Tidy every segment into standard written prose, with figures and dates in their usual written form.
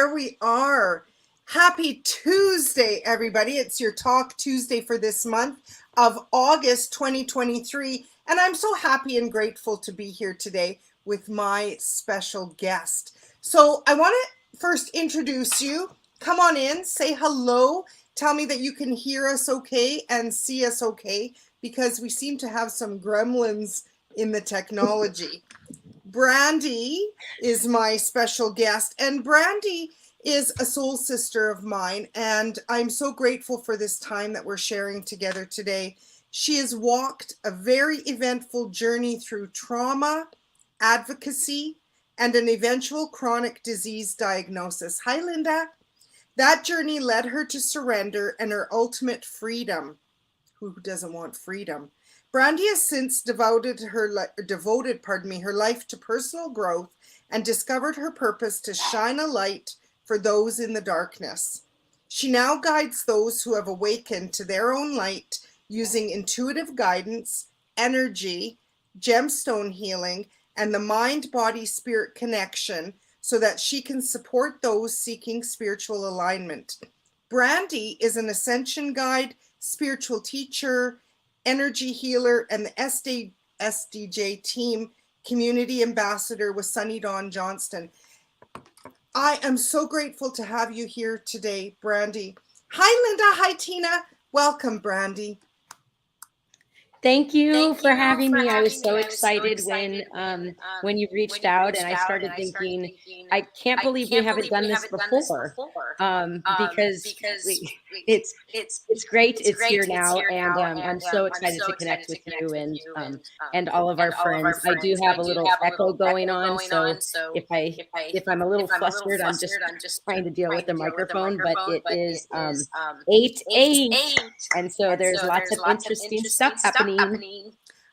there we are. Happy Tuesday, everybody. It's your Talk Tuesday for this month of August 2023. And I'm so happy and grateful to be here today with my special guest. So I want to first introduce you. Come on in, say hello. Tell me that you can hear us okay and see us okay, because we seem to have some gremlins in the technology. Brandi is my special guest, and Brandi is a soul sister of mine, and I'm so grateful for this time that we're sharing together today. She has walked a very eventful journey through trauma, advocacy, and an eventual chronic disease diagnosis. Hi, Linda. That journey led her to surrender and her ultimate freedom. Who doesn't want freedom? Brandi has since devoted her life to personal growth and discovered her purpose to shine a light for those in the darkness. She now guides those who have awakened to their own light using intuitive guidance, energy, gemstone healing, and the mind-body-spirit connection so that she can support those seeking spiritual alignment. Brandi is an ascension guide, spiritual teacher, energy healer, and the SDJ team community ambassador with Sunny Dawn Johnston. I am so grateful to have you here today, Brandi. Hi, Linda. Hi, Tina. Welcome, Brandi. Thank you for having me. I was so excited when you reached out, and I started thinking, I can't believe we haven't done this before, because it's great. It's here now, and I'm so excited to connect with you and all of our friends. I do have a little echo going on, so if I'm a little flustered, I'm just trying to deal with the microphone. But it is 8/8, and so there's lots of interesting stuff happening.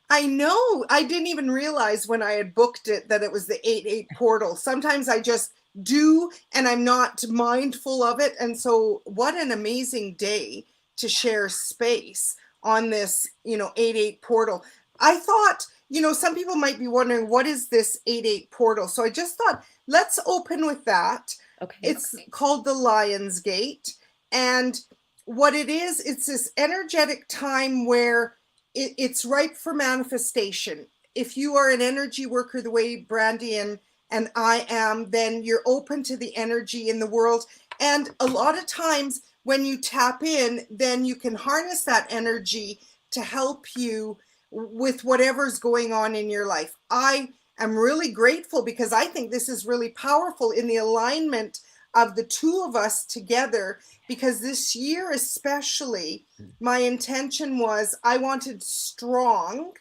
I know. I didn't even realize when I had booked it that it was the 8/8 portal. Sometimes I just do and I'm not mindful of it. And so what an amazing day to share space on this, 8/8 portal. I thought, some people might be wondering, what is this 8/8 portal? So I just thought, let's open with that. Okay. It's called the Lion's Gate. And what it is, it's this energetic time where it's ripe for manifestation. If you are an energy worker the way Brandi and I am, then you're open to the energy in the world. And a lot of times when you tap in, then you can harness that energy to help you with whatever's going on in your life. I am really grateful because I think this is really powerful in the alignment of the two of us together, because this year especially, my intention was I wanted strong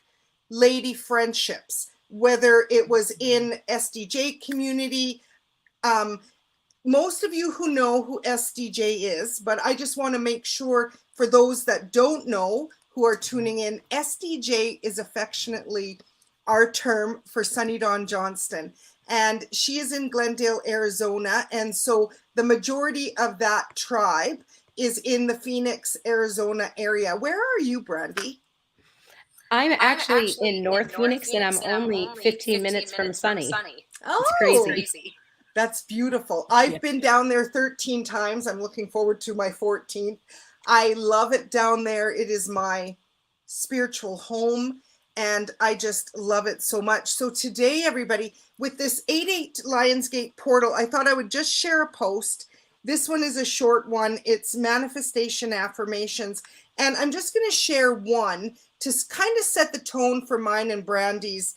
lady friendships, whether it was in SDJ community. Most of you who know who SDJ is, but I just want to make sure for those that don't know who are tuning in, SDJ is affectionately our term for Sunny Dawn Johnston. And she is in Glendale, Arizona. And so the majority of that tribe is in the Phoenix, Arizona area. Where are you, Brandi? I'm actually in North Phoenix, and I'm only 15 minutes from Sunny. Oh, it's crazy. That's beautiful. I've been down there 13 times. I'm looking forward to my 14th. I love it down there. It is my spiritual home, and I just love it so much. So today, everybody, with this 8/8 Lionsgate portal, I thought I would just share a post. This one is a short one. It's manifestation affirmations. And I'm just going to share one to kind of set the tone for mine and Brandi's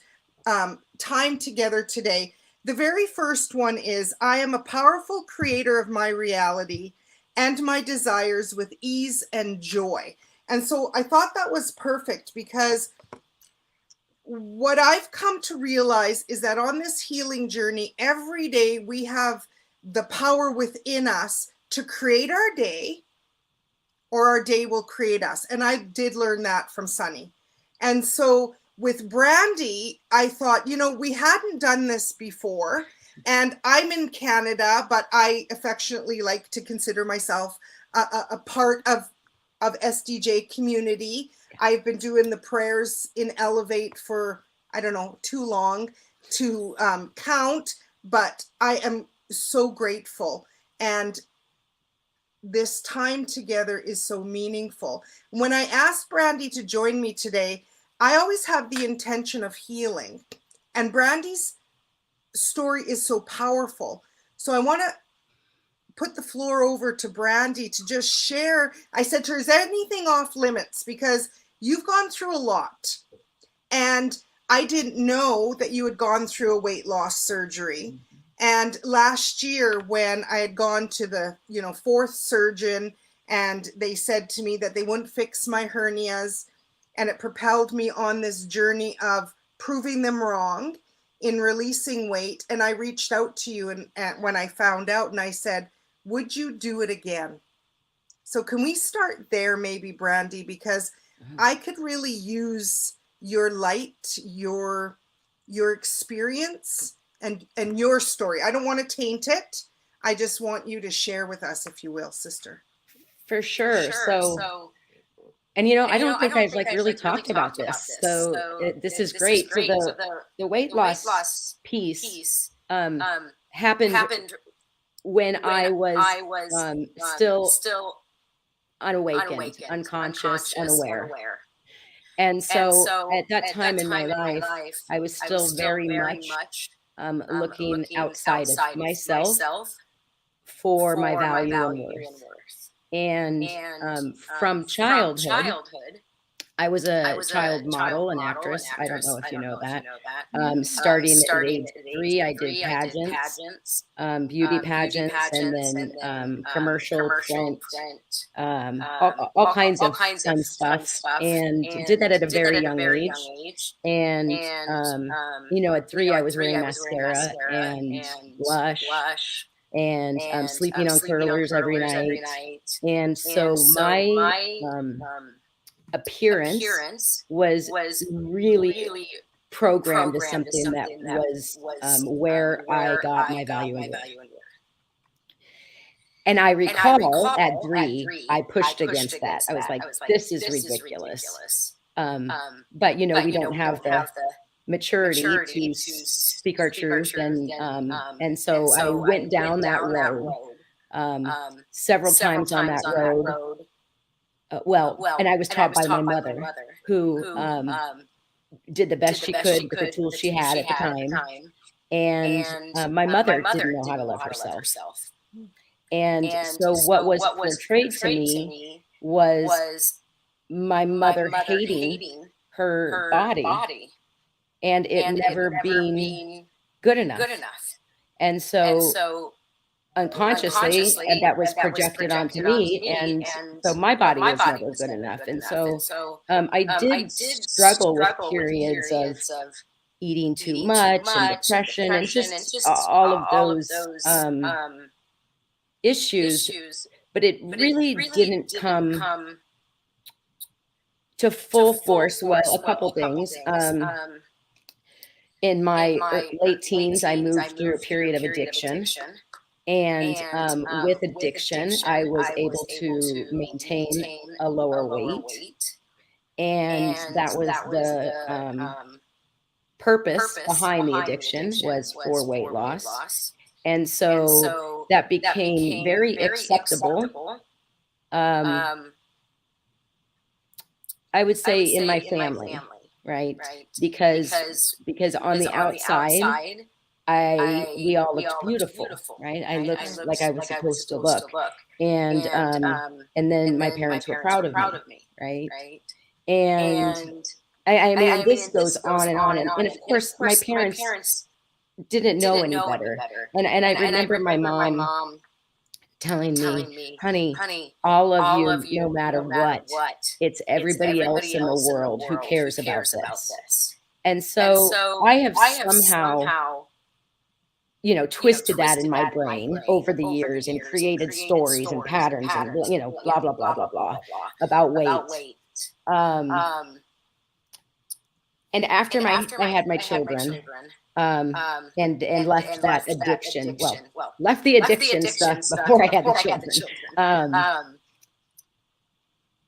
time together today. The very first one is, I am a powerful creator of my reality and my desires with ease and joy. And so I thought that was perfect, because what I've come to realize is that on this healing journey, every day we have the power within us to create our day, or our day will create us. And I did learn that from Sunny. And so with Brandi, I thought, we hadn't done this before. And I'm in Canada, but I affectionately like to consider myself a part of SDJ community. I've been doing the prayers in Elevate for, I don't know, too long to count, but I am so grateful. And this time together is so meaningful. When I asked Brandi to join me today, I always have the intention of healing. And Brandi's story is so powerful. So I want to put the floor over to Brandi to just share. I said to her, is anything off limits? Because you've gone through a lot. And I didn't know that you had gone through a weight loss surgery. And last year when I had gone to the, fourth surgeon, and they said to me that they wouldn't fix my hernias, and it propelled me on this journey of proving them wrong in releasing weight. And I reached out to you and when I found out, and I said, would you do it again? So can we start there maybe, Brandi, because I could really use your light, your experience and your story. I don't want to taint it. I just want you to share with us, if you will, sister. For sure. So and I don't think I've really talked about this. So this is great. So the weight loss piece happened when I was still unawakened, unconscious, unaware. And so at that time in my life, I was still very much looking outside of myself for my value and worth. And from childhood, I was a child model and actress. I don't know if you know that. Starting at age 3, I did pageants, beauty pageants, and then commercial, print, all kinds of fun stuff, and did that at a very young age. And at 3, I was wearing mascara and blush and sleeping on curlers every night. And so my appearance was really programmed as something that was where I got my value and worth. And I recall at 3, I pushed against that. I was like, this is ridiculous. But we don't have the maturity to speak our truth. And so I went down that road several times on that road. And I was taught by my mother, who did the best she could with the tools she had at the time. And my mother didn't know how to love herself. And so what was portrayed to me was my mother hating her body and it never being good enough. And so unconsciously, and that was projected onto me, and so my body was never good enough. And so I did struggle with periods of eating too much and depression and just all of those issues, but it really didn't come to full force. Well, a couple things. In my late teens, I moved through a period of addiction. And with addiction, I was able to maintain a lower weight. And that was the purpose behind the addiction, was for weight loss. And so that became very acceptable. I would say in my family, right? Because on the outside, we all looked beautiful, right? I looked like I was supposed to look. And then my parents were proud of me, right? And I mean, this goes on and on. And of course, my parents didn't know any better. And I remember my mom telling me, honey, all of you, no matter what, it's everybody else in the world who cares about this. And so I have somehow twisted that in my brain over the years and created stories and patterns and, blah, blah, blah, blah, blah about weight. And after I had my children, and left that addiction, left the addiction stuff before I had the children.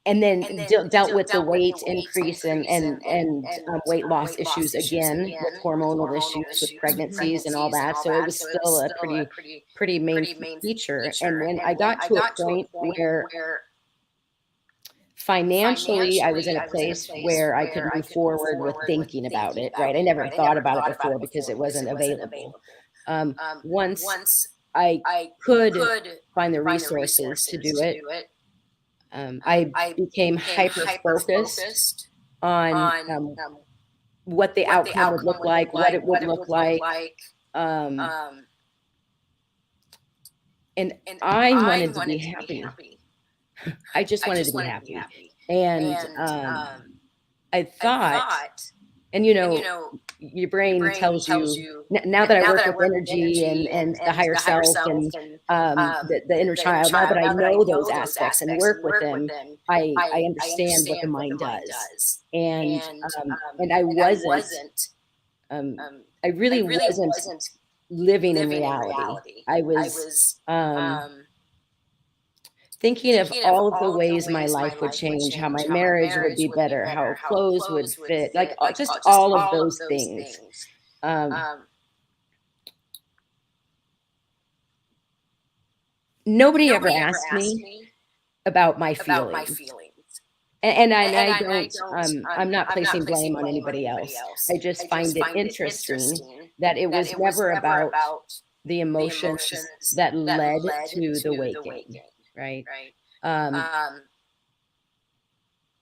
and then dealt with the weight increase and weight loss issues again, with hormonal issues, with pregnancies and all that. So it was still a pretty main feature. And when I got to a point where financially I was in a place where I could move forward with thinking about it, right? I never thought about it before because it wasn't available. Once I could find the resources to do it, I became hyper focused on what the outcome would look like, what it would look like. And I wanted to be happy. I just wanted to be happy. And I thought, and your brain tells you, now that I work with energy and the higher self and the inner child, now that I know those aspects and work with them, I understand what the mind does. And I really wasn't living in reality. I was thinking of all of the ways my life would change, how my marriage would be better, how clothes would fit, like just all of those things. Nobody ever asked me about my feelings. And I don't, I'm not placing blame on anybody else. I just find it interesting that it was never about the emotions that led to the weight gain. Right.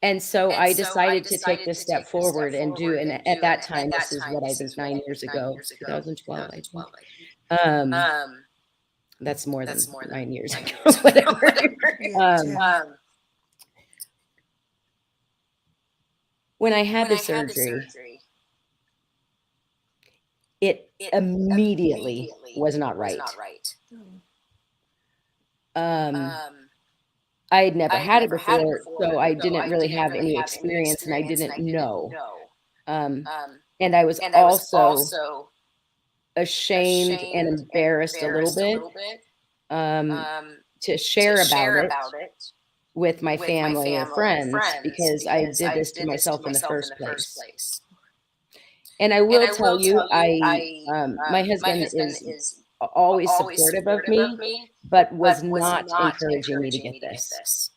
And so I decided to take this step forward and do, and at that time, this is what I think 9 years ago, 2012, I think. That's more than 9 years ago, whatever. When I had the surgery, it immediately was not right. I had never had it before, so I didn't really have any experience, and I didn't know. And I was also ashamed and embarrassed a little bit to share about it with my family or friends, because I did this to myself in the first place. And I will tell you, my husband is always supportive of me, but was not encouraging me to get this.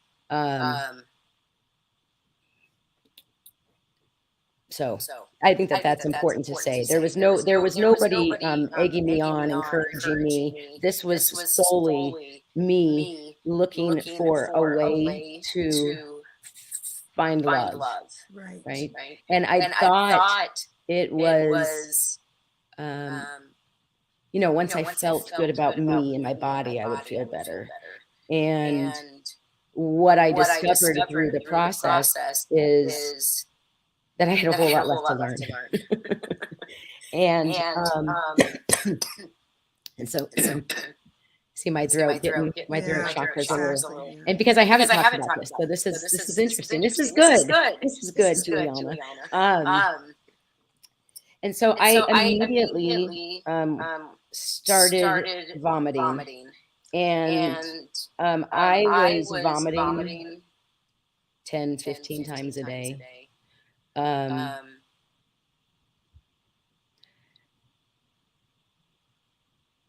So I think that that's important to say. There was nobody egging me on, encouraging me. This was solely me looking for a way to find love. Right. And I thought it was, once I felt good about me and my body, I would feel better. And what I discovered through the process is that I had a whole lot left to learn. And so see my throat chakras a little, and because I haven't talked about this, so this is interesting. This is good. This is good, Giuliana. And so I immediately started vomiting, and I was vomiting 10, 15 times a day.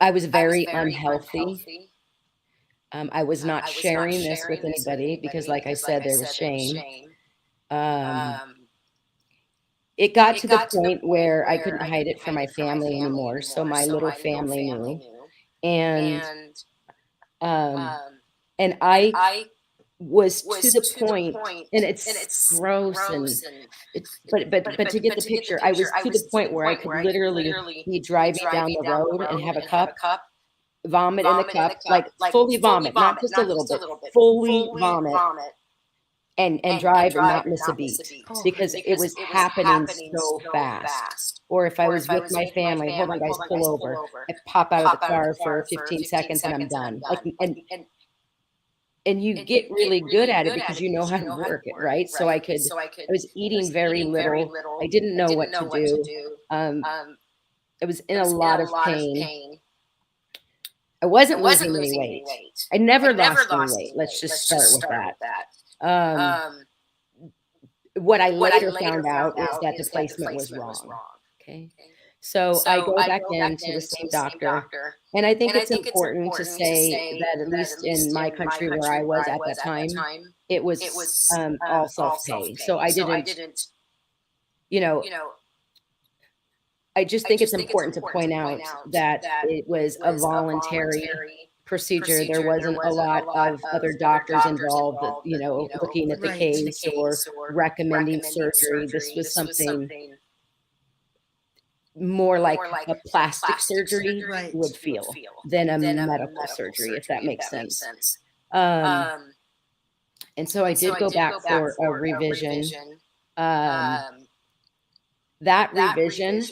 I was very unhealthy. I was not sharing this with anybody because, like I said, there was shame. It got to the point where I couldn't hide it from my family anymore. So my little family knew. And I was to the point, and it's gross, but to get the picture, I was to the point where I could literally be driving down the road and have a cup, vomit in the cup, like fully vomit, not just a little bit, fully vomit, and drive and not miss a beat, because it was happening so fast. Or if I was with my family, hold on guys, pull over, I pop out of the car for 15 seconds and I'm done. Like, and you get really good at it because you know how to work it, right? So I was eating very little. I didn't know what to do. I was in a lot of pain. I wasn't losing any weight. I never lost any weight. Let's just start with that. Um, what I later found out is that the placement was wrong. Okay. So I go back in to the same doctor, and I think it's important to say that, at least in my country where I was at that time, it was all self-pay. So I didn't, you know, I just think it's important to point out that it was a voluntary procedure. There wasn't a lot of other doctors involved, looking at the Right. case or recommending surgery. This was something more like a plastic surgery Right. would feel than a medical surgery, if that makes sense. And so I did go back for a revision. That revision,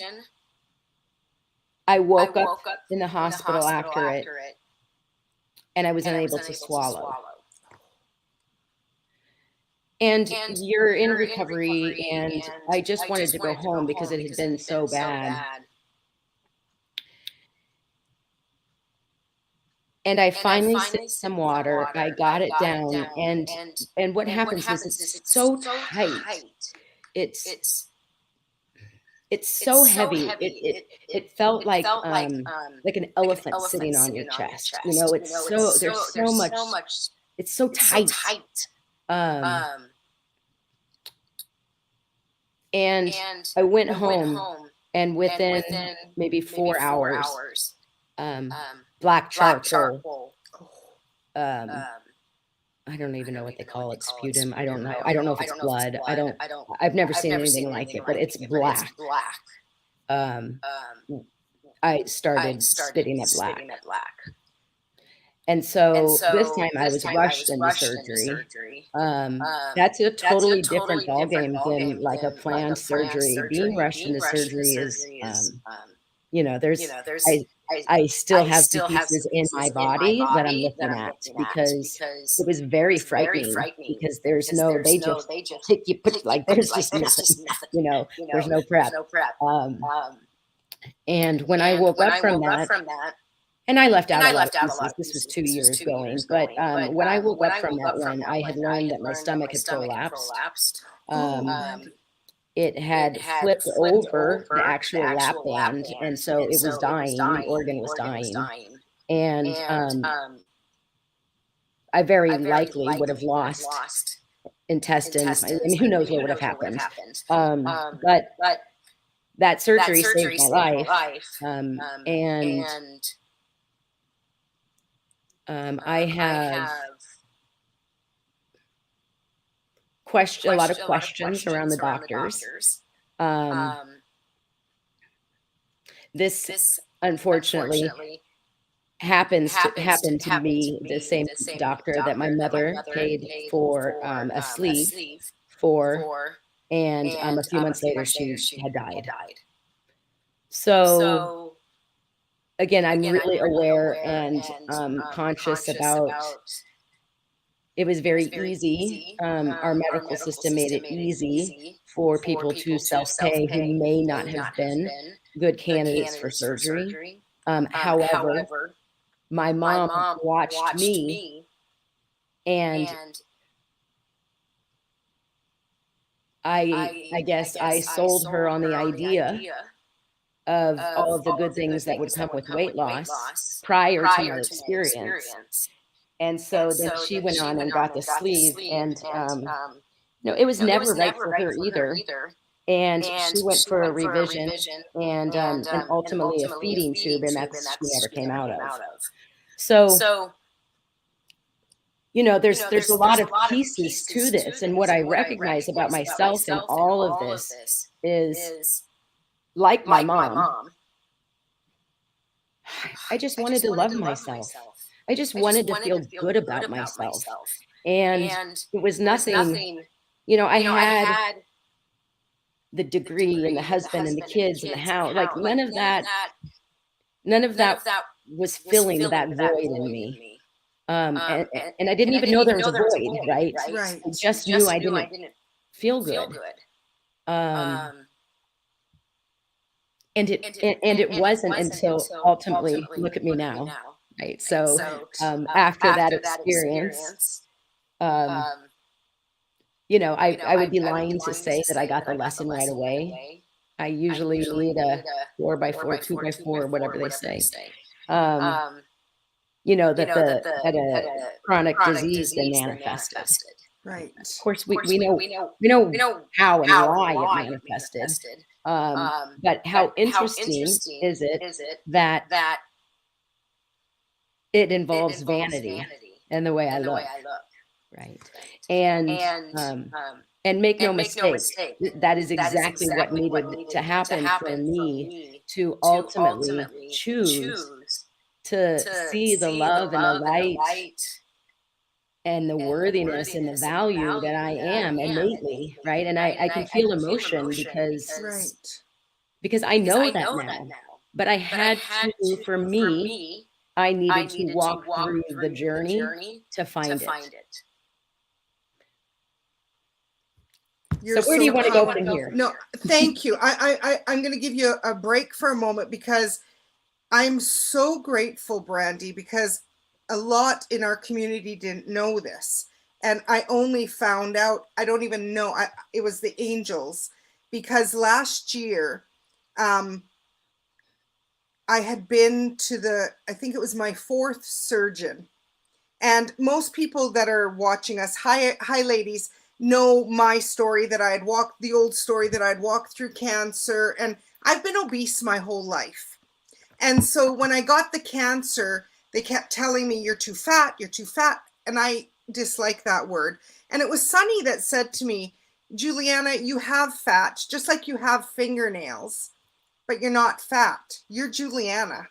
I woke up in the hospital after it, and I was unable to swallow. And you're in recovery, and I just wanted to go home because it had been so bad. And I finally sipped some water. I got it down, and what happens is it's so tight. It's so heavy. It felt like an elephant sitting on your chest. There's so much. It's so tight. And I went home, and within maybe 4 hours, black charcoal. I don't even know what they call it, sputum. I don't know. I don't know if it's blood. I've never seen anything like it, but it's black. I started spitting at black. And so this time I was rushed into surgery. That's a totally different ballgame than like a planned surgery. Being rushed into surgery is, I still have some pieces in my body that I'm looking at, because it was very frightening, because they just take you, put like, there's just nothing, there's no prep. And when I woke up from that, and I left out a lot of pieces. This was 2 years going. But when I woke up from that one, I had learned that my stomach had prolapsed. It had flipped over the actual lap band, and so it was dying. The organ was dying. And I very likely would have lost intestines. I mean, who knows what would have happened. But that surgery saved my life. I have a lot of questions around the doctors. This unfortunately happened to be the same doctor that my mother paid for a sleeve for, and a few months later she had died. So again, I'm really aware and conscious about. It was very easy. Our medical system made it easy for people to self-pay who may not have been good candidates for surgery. However, my mom watched me, and I guess I sold her on the idea of all of the good things that would come with weight loss prior to my experience. And so then she went on and got the sleeve, and it was never right for her either. And she went for a revision, and ultimately a feeding tube, and that's she never came out of. So there's a lot of pieces to this, and what I recognize about myself in all of this is, like my mom, I just wanted to love myself. I just wanted to feel good about myself. And it was nothing, I had the degree and the husband and the kids and the house. Like none of that was filling that void in me. And I didn't even know there was a void, right? Right. I just knew I didn't feel good. And it wasn't until ultimately, look at me now. Right. So after that experience, I would be lying to say that I got the lesson right away. I usually need a 4x4, 2x4, whatever they say. That a chronic disease then manifested. Right. Of course, we know how and why it manifested. But how interesting is it that it involves vanity and the way I look, right? And make no mistake, that is exactly what needed to happen for me to ultimately choose to see the love and the light and the worthiness and the value that I am innately, right? And I can feel emotion because I know that now. But I had to, for me, I needed to walk through the journey to find it. So where do you want to go from here? No, thank you. I'm going to give you a break for a moment because I'm so grateful, Brandi, because a lot in our community didn't know this. And I only found out, I don't even know, it was the angels, because last year, I had been to I think it was my 4th surgeon. And most people that are watching us, hi ladies, know my story that I had walked, the old story that I'd walked through cancer. And I've been obese my whole life. And so when I got the cancer, they kept telling me, you're too fat, you're too fat. And I dislike that word. And it was Sunny that said to me, Giuliana, you have fat, just like you have fingernails, but you're not fat. You're Giuliana.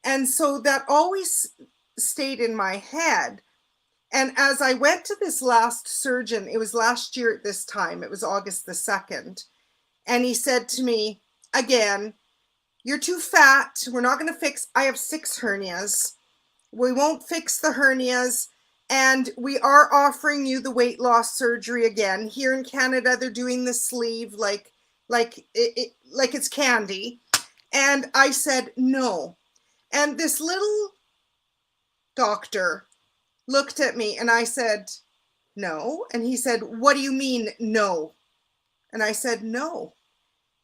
And so that always stayed in my head. And as I went to this last surgeon, it was last year at this time, it was August the 2nd. And he said to me, again, you're too fat. We're not going to fix, I have 6 hernias. We won't fix the hernias. And we are offering you the weight loss surgery again. Here in Canada, they're doing the sleeve like it's candy. And I said, no. And this little doctor looked at me and I said, no. And he said, what do you mean, no? And I said, no,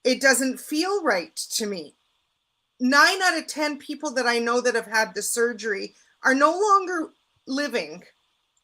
it doesn't feel right to me. 9 out of 10 people that I know that have had the surgery are no longer living.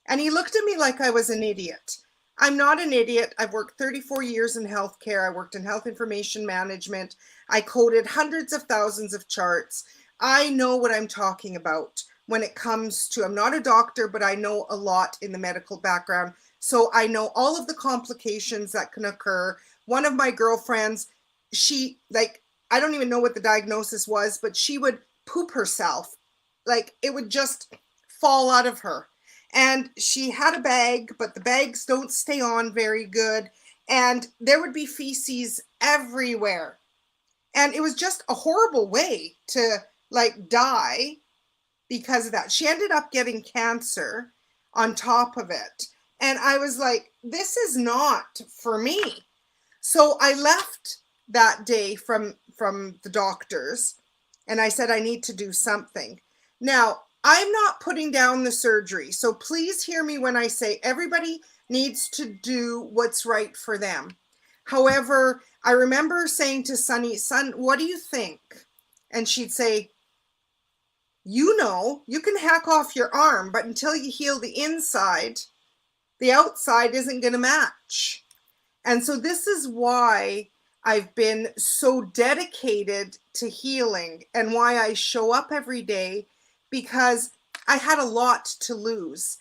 And he looked at me like I was an idiot. I'm not an idiot. I've worked 34 years in healthcare. I worked in health information management. I coded hundreds of thousands of charts. I know what I'm talking about when it comes to, I'm not a doctor, but I know a lot in the medical background. So I know all of the complications that can occur. One of my girlfriends, I don't even know what the diagnosis was, but she would poop herself. Like it would just fall out of her. And she had a bag, but the bags don't stay on very good. And there would be feces everywhere. And it was just a horrible way to die because of that. She ended up getting cancer on top of it. And I was like, this is not for me. So I left that day from the doctors and I said, I need to do something. Now, I'm not putting down the surgery. So please hear me when I say everybody needs to do what's right for them. However, I remember saying to Sunny, son, what do you think? And she'd say, you can hack off your arm, but until you heal the inside, the outside isn't going to match. And so this is why I've been so dedicated to healing and why I show up every day, because I had a lot to lose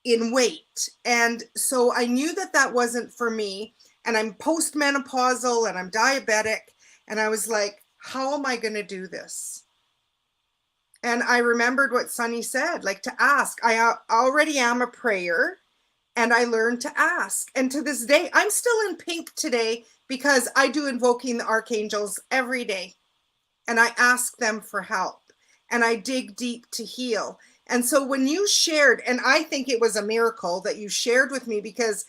in weight. And so I knew that that wasn't for me. And I'm postmenopausal and I'm diabetic. And I was like, how am I going to do this? And I remembered what Sunny said, to ask. I already am a prayer and I learned to ask. And to this day, I'm still in pink today because I do invoking the archangels every day. And I ask them for help. And I dig deep to heal. And so when you shared, and I think it was a miracle that you shared with me, because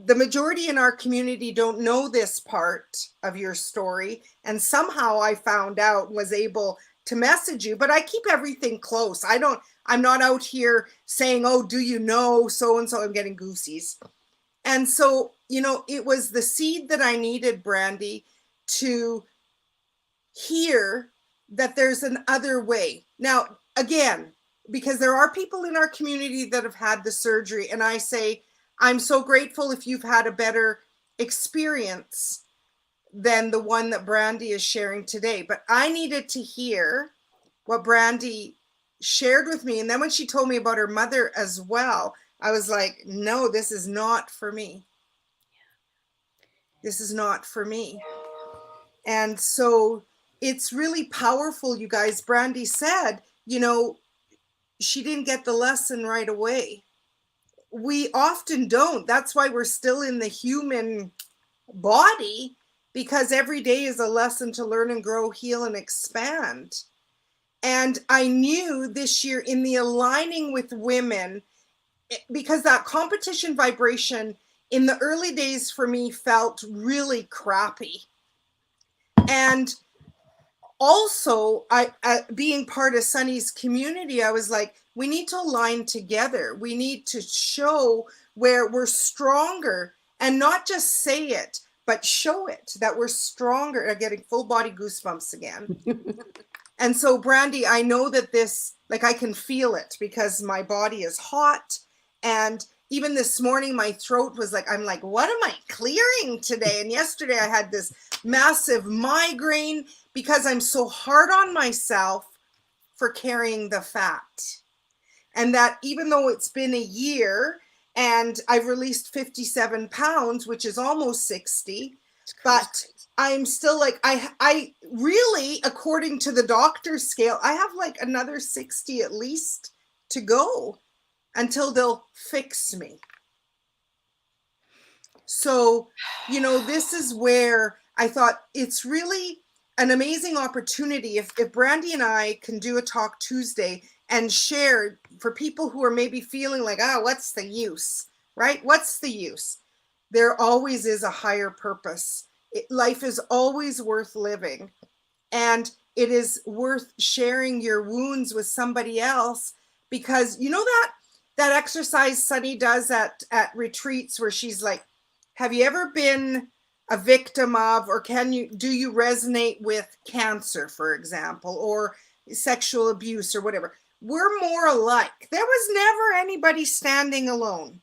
the majority in our community don't know this part of your story. And somehow I found out, was able to message you, but I keep everything close. I'm not out here saying, oh, do you know so-and-so? I'm getting goosies. And so, it was the seed that I needed, Brandi, to hear that there's an other way. Now, again, because there are people in our community that have had the surgery, and I say, I'm so grateful if you've had a better experience than the one that Brandi is sharing today. But I needed to hear what Brandi shared with me. And then when she told me about her mother as well, I was like, no, this is not for me. This is not for me. And so it's really powerful, you guys. Brandi said, she didn't get the lesson right away. We often don't. That's why we're still in the human body, because every day is a lesson to learn and grow, heal, and expand. And I knew this year in the aligning with women, because that competition vibration in the early days for me felt really crappy. And also, being part of Sunny's community, I was like, we need to align together. We need to show where we're stronger, and not just say it, but show it that we're stronger. I'm getting full body goosebumps again. And so, Brandi, I know that this, like, I can feel it because my body is hot. And even this morning, my throat was like, I'm like, what am I clearing today? And yesterday I had this massive migraine because I'm so hard on myself for carrying the fat. And that even though it's been a year and I've released 57 pounds, which is almost 60, but I'm still like, I really, according to the doctor's scale, I have like another 60 at least to go until they'll fix me. So, this is where I thought it's really an amazing opportunity if Brandi and I can do a Talk Tuesday and share for people who are maybe feeling like, what's the use, right? What's the use? There always is a higher purpose. Life is always worth living, and it is worth sharing your wounds with somebody else, because that exercise Sunny does at retreats where she's like, have you ever been a victim of, or do you resonate with cancer, for example, or sexual abuse or whatever? We're more alike. There was never anybody standing alone,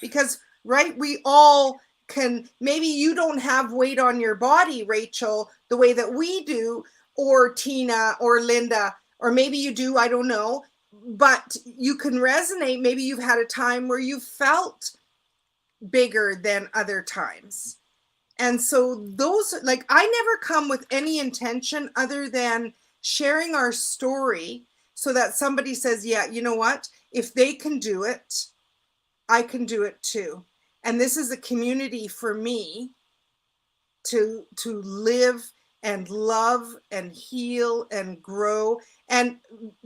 because, right, we all can. Maybe you don't have weight on your body, Rachel, the way that we do, or Tina or Linda, or maybe you do, I don't know, but you can resonate. Maybe you've had a time where you felt bigger than other times. And so those, like, I never come with any intention other than sharing our story so that somebody says, yeah, you know what? If they can do it, I can do it too. And this is a community for me to live and love and heal and grow. And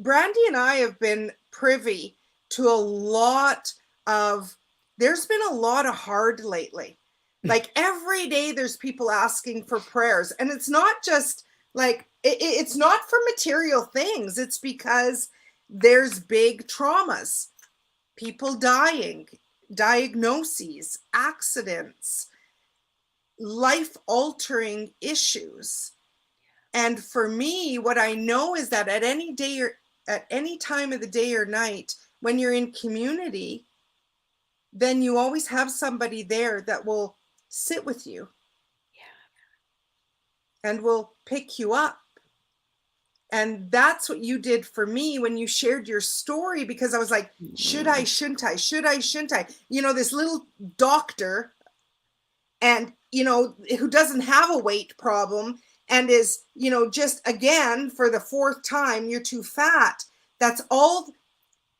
Brandi and I have been privy to there's been a lot of hard lately. Like every day there's people asking for prayers, and it's not just like, it's not for material things. It's because there's big traumas, people dying, diagnoses, accidents, life-altering issues. And for me, what I know is that at any day or at any time of the day or night, when you're in community, then you always have somebody there that will sit with you, and will pick you up. And that's what you did for me when you shared your story, because I was like, should I, shouldn't I? Should I, shouldn't I? This little doctor, and, who doesn't have a weight problem and is, just again, for the fourth time, you're too fat. That's all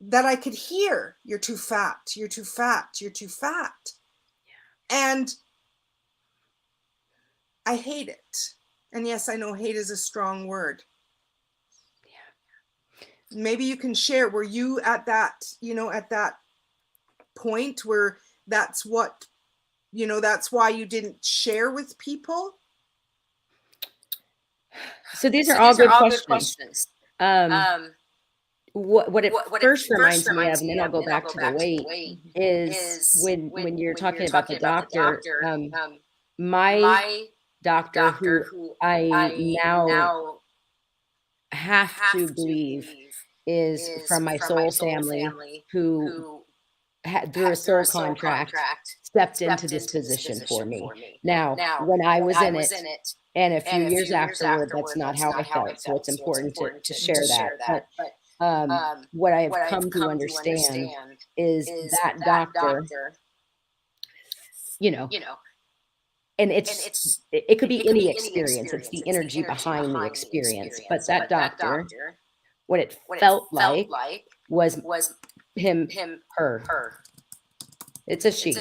that I could hear. You're too fat. You're too fat. You're too fat. And I hate it. And yes, I know hate is a strong word. Maybe you can share, were you at that point where that's what, that's why you didn't share with people? So these are all good questions. what it first reminds me of, and then I'll go back to the weight, Mhm. is when you're talking about the doctor, my doctor, who I now have to believe is from my soul family, who had, through a soul contract, stepped into this position for me. Now, when I was in it, and a few years afterward, that's not how I felt. So it's important to share that. But what I have come to understand is that doctor, you know, and it could be any experience. It's the energy behind the experience. But that doctor, what it felt like was him, her, it's a she,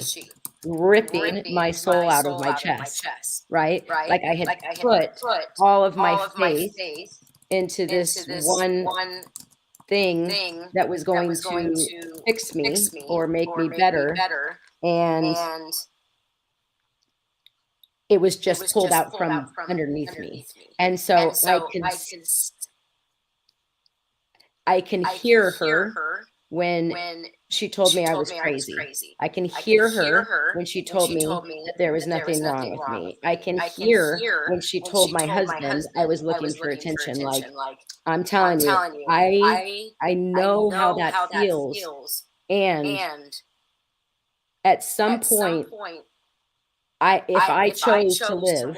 ripping my soul out of my chest, right? Like I had put all of my faith into this one thing that was going to fix me or make me better. And it was just pulled out from underneath me. And so I can hear her when she told me I was crazy. I can hear her when she told me that there was nothing wrong with me. I can hear when she told my husband I was looking for attention. Like, I'm telling you, I know how that feels. And at some point, if I chose to live,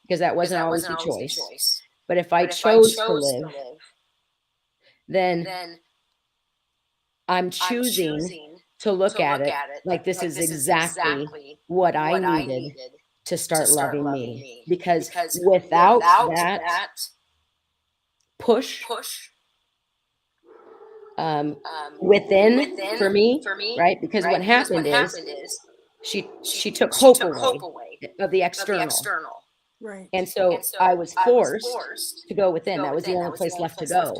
because that wasn't always the choice, but if I chose to live, then I'm choosing to look at it like this is exactly what I needed to start loving me. Because without that push within for me, right? Because what happened is she took hope away of the external. Right. And so I was forced to go within. That was the only place left to go.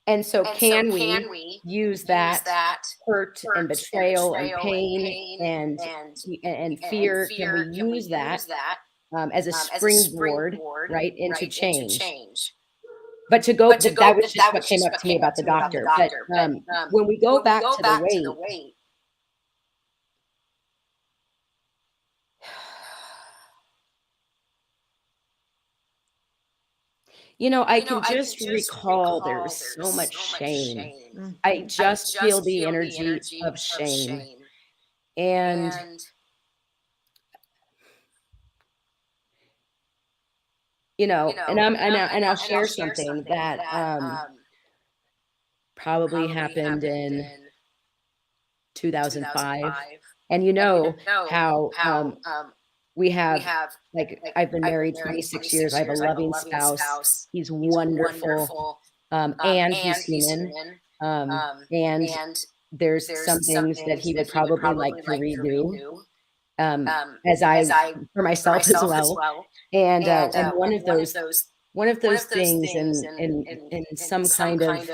And so can we use that hurt and betrayal and pain and fear? Can we use that as a springboard, right, into change? But to go, that was just what came up to me about the doctor. But when we go back to the weight, I can just recall there was so much shame. Mm. I just feel the energy of shame. And and I'll share something that probably happened in 2005. And how we have, like, I've been married 26 years. I have a loving spouse. He's wonderful. And he's human. And there's some things that he would probably like to redo, as for myself as well. And one of those things in some kind of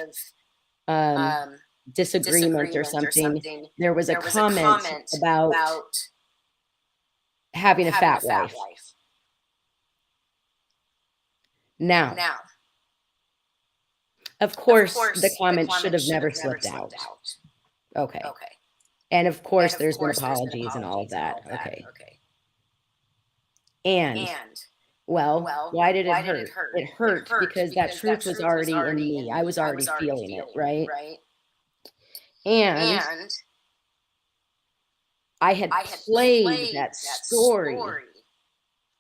disagreement or something, there was a comment about having a fat wife. Now, of course, the comment should have never slipped out. Okay. And of course, there's been apologies and all of that. Okay. And, well, why did it hurt? It hurt because that truth was already in me. I was already feeling it, right? And I had played that story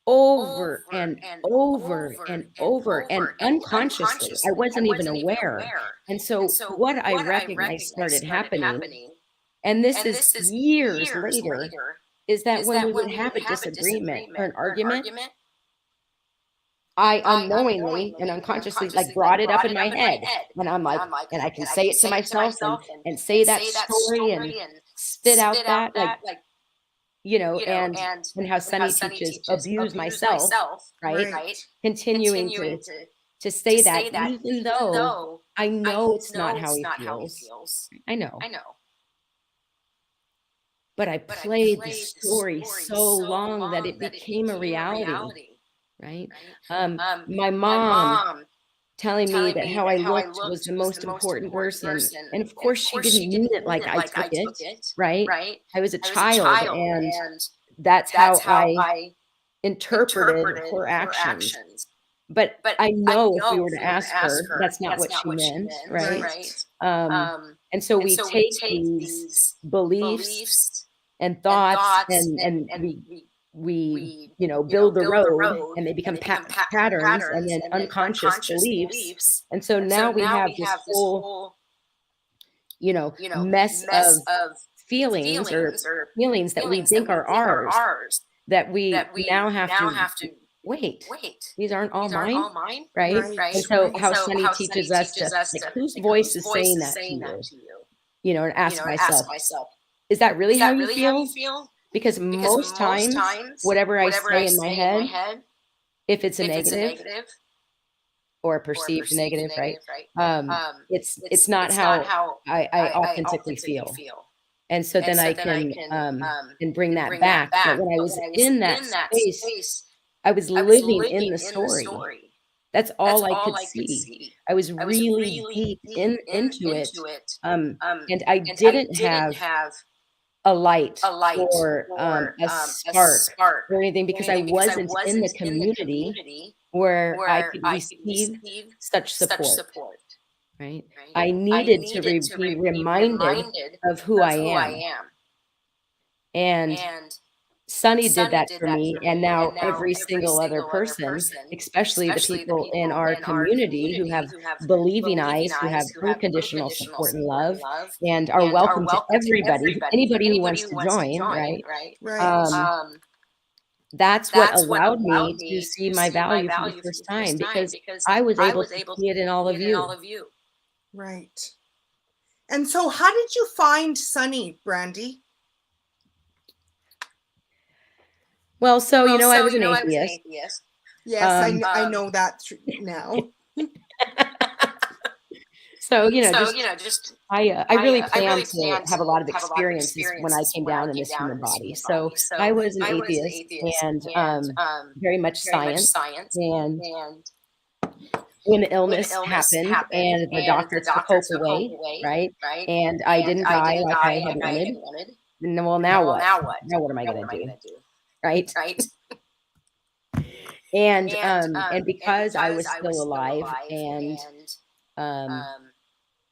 over and over and over, and unconsciously. I wasn't even aware. And so what I recognized started happening, and this is years later, is that when we would have a disagreement or an argument, I unknowingly and unconsciously like brought it up in my head. And I'm like, and I can say it to myself and say that story and spit out that, like, and how Sunny teaches abuse myself, right? Continuing to say that, even though I know it's not how he feels. I know. But I played the story so long that it became a reality, right? My mom telling me that how I looked was the most important person. And of course, she didn't mean it like I took it, right? I was a child, and that's how I interpreted her actions. But I know if we were to ask her, that's not what she meant, right? And so we take these beliefs and thoughts, and we build the road, and they become patterns and then unconscious beliefs. And so now we have this whole mess of feelings that we think are ours, that we now have to wait. These aren't all mine, right? And so how Sunny teaches us to, like, whose voice is saying that to you? And ask myself, is that really how you feel? Because most times, whatever I say in my head, if it's a negative or a perceived negative, right? It's not how I authentically feel. And so then I can and bring that back. But when I was in that space, I was living in the story. That's all I could see. I was really deep into it. And I didn't have a light or a spark or anything, because I wasn't in the community where I could receive such support. Right? I needed to be reminded of who I am. And Sunny did that for me, and now every single other person, especially the people in our community who have believing eyes, who have unconditional support and love, and are welcome to everybody, anybody who wants to join, right? That's what allowed me to see my value for the first time, because I was able to see it in all of you. Right. And so how did you find Sunny, Brandi? Well, so, I was an atheist. Yes, I know that now. So, just I really planned to have a lot of experiences when I came down in this human body. So I was an atheist, and very much science. And when the illness happened and the doctor took hope away, right? And I didn't die like I had wanted. Well, now what? Now what am I going to do? Right? And because I was still alive, and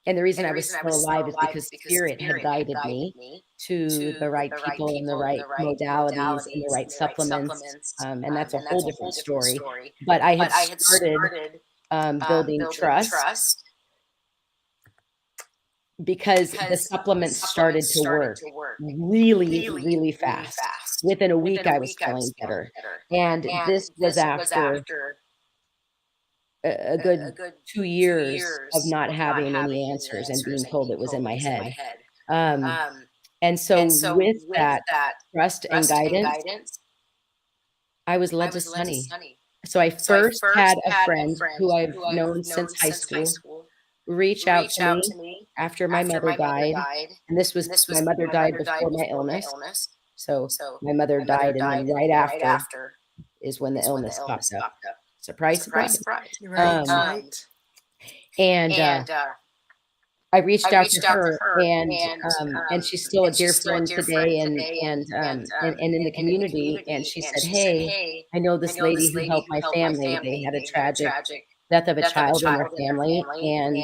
the reason I was still alive is because Spirit had guided me to the right people and the right modalities and the right supplements. And that's a whole different story. But I had started building trust, because the supplements started to work really, really fast. Within a week, I was feeling better. And this was after a good 2 years of not having any answers and being told it was in my head. And so with that trust and guidance, I was led to Sunny. So I first had a friend who I've known since high school reach out to me after my mother died. And this was, my mother died before my illness. So my mother died, and then right after is when the illness popped up. Surprise, surprise. Right. And I reached out to her, and she's still a dear friend today, and in the community. And she said, "Hey, I know this lady who helped my family. They had a tragic death of a child in their family, and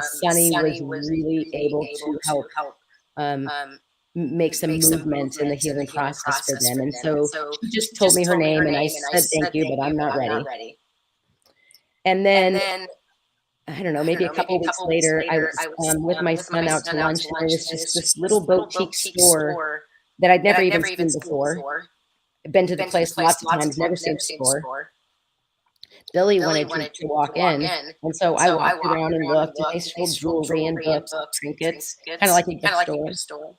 Sunny was really able to help make some movement in the healing process for them." And so she just told me her name, and I said, "Thank you, but I'm not ready." And then, I don't know, maybe a couple weeks later, I was with my son out to lunch, and there was just this little boutique store that I'd never even seen before. I've been to the place lots of times, never seen the store. Billy wanted to walk in, and so I walked around and looked, and they sold jewelry and books, trinkets, kind of like a gift store.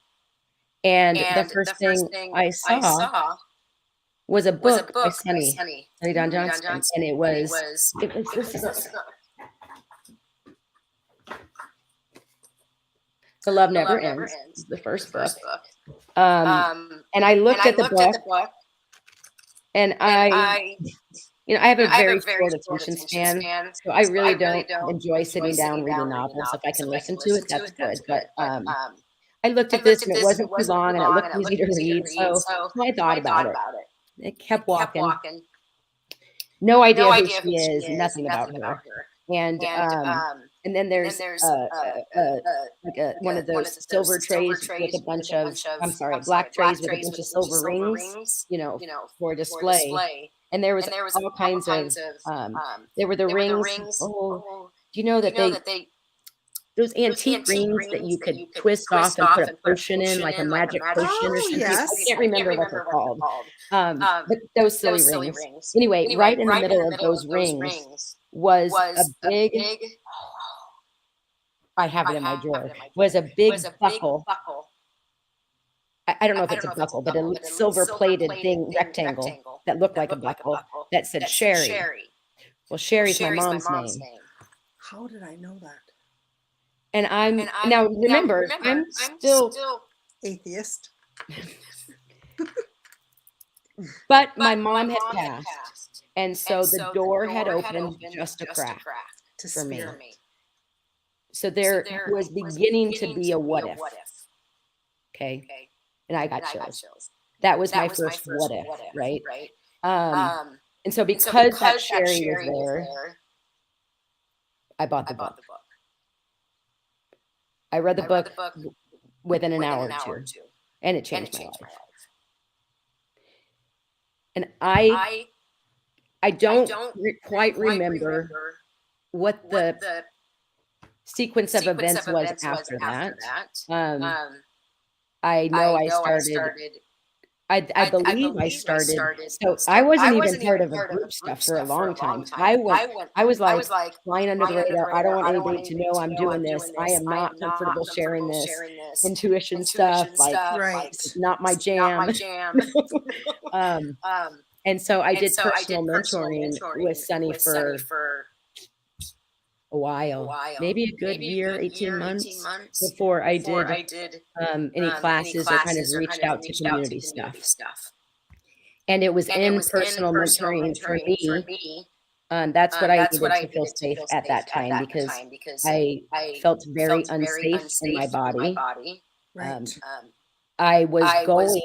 And the first thing I saw was a book by Sunny Don Johnston, and it was this book. The Love Never Ends is the first book. And I looked at the book, and I I have a very short attention span, so I really don't enjoy sitting down reading novels. If I can listen to it, that's good. But I looked at this and it wasn't too long and it looked easy to read, so I thought about it. It kept walking. No idea who she is, nothing about her. And then there's like one of those silver trays with a bunch of, I'm sorry, black trays with a bunch of silver rings, for display. And there was all kinds of there were the rings. Oh, do you know that those antique rings that you could twist off and put a potion in, like a magic potion or Oh, something? yes. I can't remember what they're called. But those silly rings. Anyway, right in the middle of those rings was a big, I have it in my drawer, was a big buckle. I don't know if it's a buckle, but a silver plated thing, rectangle that looked like a buckle that said Sherry. Well, Sherry's my mom's name. How did I know that? And now remember, I'm still Atheist. But my mom had passed, and so the door had opened just a crack for me. So there was beginning to be a what if. Okay. And I got chills. That was my first what if, right? And so because that Sherry was there, I bought the book. I read the book within an hour or two, and it changed my life. And I don't quite remember what the sequence of events was after that. I know I started. I believe I started. So I wasn't even part of a group stuff for a long time. I was like flying under the radar. I don't want anybody to know I'm doing this. I am not comfortable sharing this intuition stuff. Like, it's not my jam. And so I did personal mentoring with Sunny for a while, maybe a good year, 18 months before I did any classes or kind of reached out to community stuff. And it was in personal mentoring for me. That's what I needed to feel safe at that time because I felt very unsafe in my body. I was going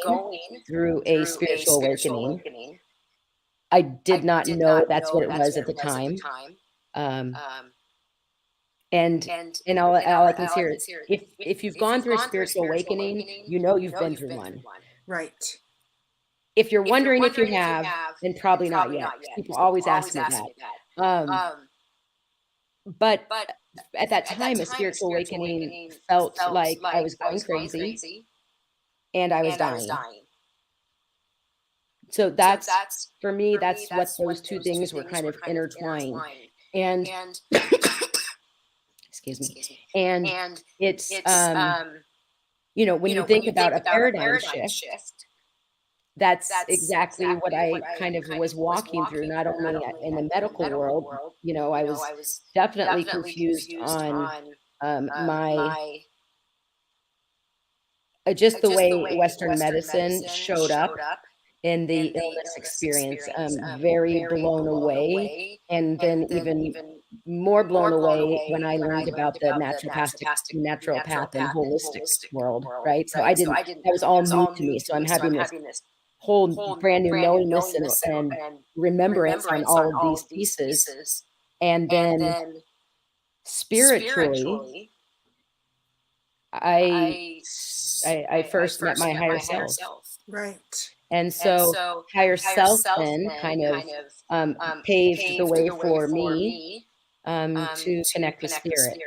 through a spiritual awakening. I did not know that's what it was at the time. And all I can say is if you've gone through a spiritual awakening, you've been through one. Right. If you're wondering if you have, then probably not yet. People always ask me that. But at that time, a spiritual awakening felt like I was going crazy and I was dying. So that's, for me, that's what those two things were kind of intertwined. And excuse me. And it's, when you think about a paradigm shift, that's exactly what I kind of was walking through, not only in the medical world. I was definitely confused on my just the way Western medicine showed up in the illness experience. Very blown away, and then even more blown away when I learned about the naturopath and holistic world, right? So that was all new to me. So I'm having this whole brand new knowingness and remembrance on all of these pieces. And then spiritually, I first met my higher self. Right. And so higher self then kind of paved the way for me to connect with spirit.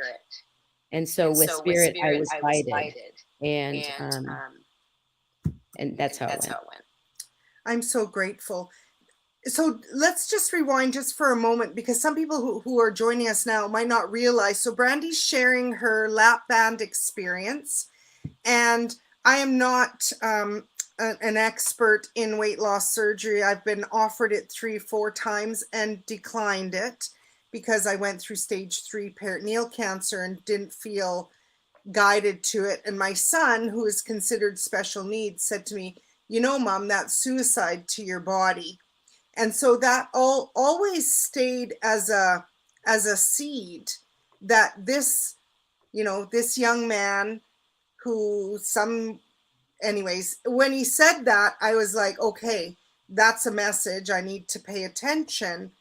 And so with spirit, I was guided. And that's how it went. I'm so grateful. So let's just rewind just for a moment, because some people who are joining us now might not realize. So Brandi's sharing her lap band experience, and I am not an expert in weight loss surgery. I've been offered it 3-4 times and declined it because I went through stage 3 peritoneal cancer and didn't feel guided to it. And my son, who is considered special needs, said to me, Mom, that's suicide to your body. And so that always stayed as a seed that this, this young man who anyways, when he said that, I was like, okay, that's a message. I need to pay attention.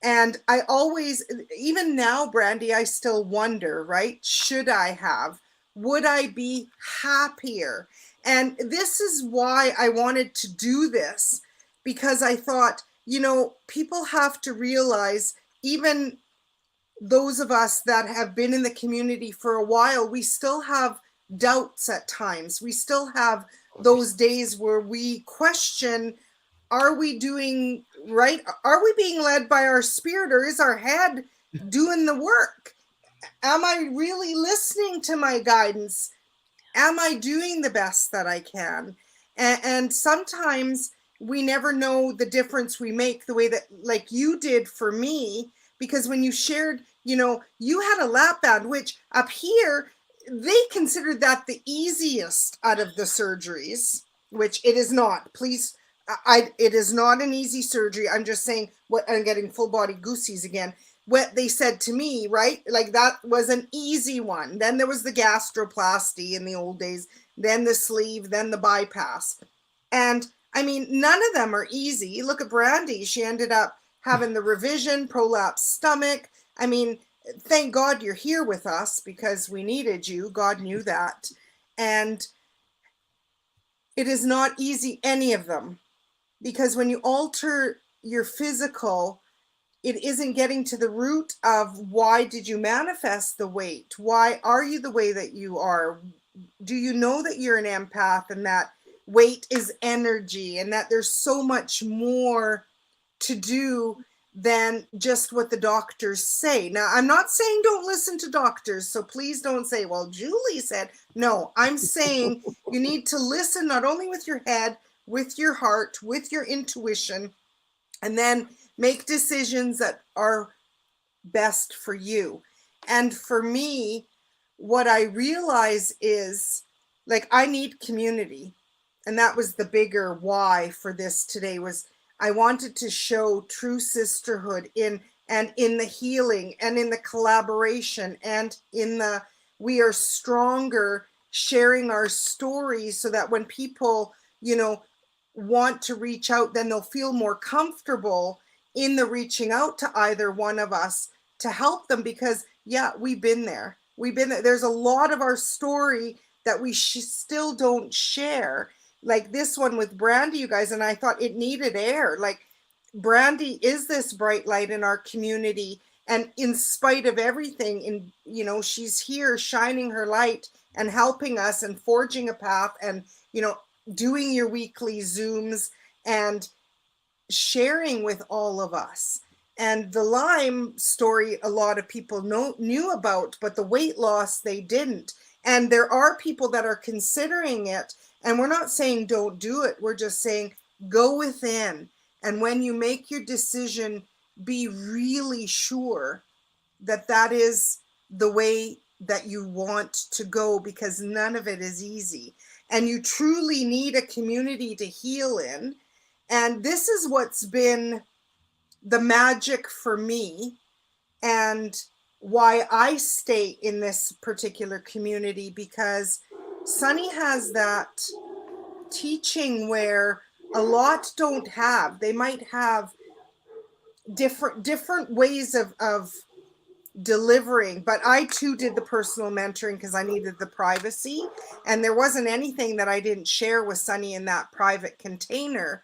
And I always, even now, Brandi, I still wonder, right? Should I have? Would I be happier? And this is why I wanted to do this, because I thought, people have to realize, even those of us that have been in the community for a while, we still have doubts at times. We still have those days where we question, are we doing right? Are we being led by our spirit, or is our head doing the work? Am I really listening to my guidance? Am I doing the best that I can? And sometimes we never know the difference we make, the way that, like you did for me, because when you shared, you had a lap band, which up here, they considered that the easiest out of the surgeries, which it is not. Please, it is not an easy surgery. I'm just saying what I'm getting full body goosies again. What they said to me, right? Like that was an easy one. Then there was the gastroplasty in the old days, then the sleeve, then the bypass. And I mean, none of them are easy. Look at Brandi. She ended up having the revision, prolapsed stomach. I mean, thank God you're here with us, because we needed you. God knew that. And it is not easy, any of them, because when you alter your physical, it isn't getting to the root of why did you manifest the weight? Why are you the way that you are? Do you know that you're an empath, and that weight is energy, and that there's so much more to do than just what the doctors say? Now, I'm not saying don't listen to doctors, so please don't say, well, Julie said. No, I'm saying you need to listen not only with your head, with your heart, with your intuition, and then make decisions that are best for you. And for me, what I realize is, like, I need community. And that was the bigger why for this today, was I wanted to show true sisterhood in the healing, and in the collaboration, and in the we are stronger sharing our stories, so that when people, want to reach out, then they'll feel more comfortable in the reaching out to either one of us to help them, because yeah, we've been there. There's a lot of our story that we still don't share, like this one with Brandi, you guys. And I thought it needed air. Like, Brandi is this bright light in our community, and in spite of everything, she's here shining her light and helping us and forging a path, and doing your weekly Zooms and sharing with all of us. And the Lyme story, a lot of people knew about, but the weight loss, they didn't. And there are people that are considering it. And we're not saying don't do it. We're just saying go within. And when you make your decision, be really sure that that is the way that you want to go, because none of it is easy. And you truly need a community to heal in. And this is what's been the magic for me, and why I stay in this particular community, because Sunny has that teaching where a lot don't have. They might have different ways of delivering, but I too did the personal mentoring because I needed the privacy, and there wasn't anything that I didn't share with Sunny in that private container.